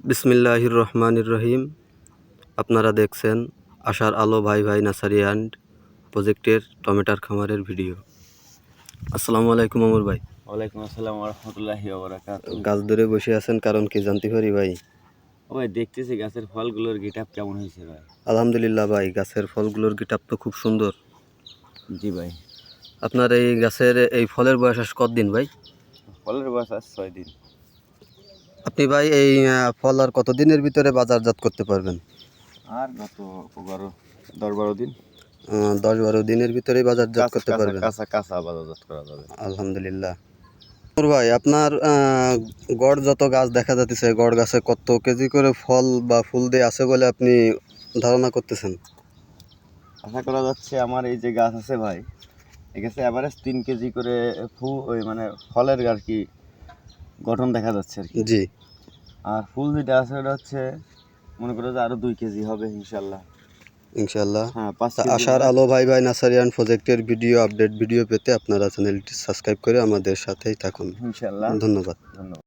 বিসমিল্লাহির রহমানির রহিম। আপনারা দেখছেন আশার আলো ভাই ভাই নার্সারি অ্যান্ড প্রজেক্টের টমেটোর খামারের ভিডিও। আসসালামু আলাইকুম আমর ভাই। ওয়ালাইকুম আসসালাম ওয়া রাহমাতুল্লাহি ওয়া বারাকাতুহু। গাছ ধরে বসে আছেন কারণ কি জানতে পারি ভাই? ও ভাই, দেখতেছি গাছের ফলগুলোর গেটআপ কেমন হয়েছে ভাই। আলহামদুলিল্লাহ ভাই, গাছের ফলগুলোর গেটআপ তো খুব সুন্দর। জি ভাই। আপনার এই গাছের এই ফলের বয়স আজ কতদিন ভাই? ফলের বয়স আজ 6 দিন। আপনি ভাই এই ফল আর কতদিনের ভিতরে বাজারজাত করতে পারবেন? আর গত 10-12 দিন 10-12 দিনের ভিতরেই বাজারজাত করতে পারবেন? কাঁচা বাজারজাত করা যাবে। আলহামদুলিল্লাহ। ভাই আপনার গড় যত গাছ দেখা যাচ্ছে, গড় গাছে কত কেজি করে ফল বা ফুল দিয়ে আছে বলে আপনি ধারণা করতেছেন? আশা করা যাচ্ছে আমার এই যে গাছ আছে ভাই, এই গাছে এভারেজ 3 কেজি করে মানে ফলের আর কি গঠন দেখা যাচ্ছে আর কি। জি। আর ফুল যেটা আছে ওটা হচ্ছে মনে করো যে আরো 2 কেজি হবে ইনশাল্লাহ। ইনশাআল্লাহ। হ্যাঁ, 5 কেজি আশার হবে। আলো ভাই ভাই নার্সারি অ্যান্ড প্রজেক্টের আপডেট ভিডিও পেতে আপনারা চ্যানেলটি সাবস্ক্রাইব করে আমাদের সাথেই থাকুন। ইনশাল্লাহ। ধন্যবাদ।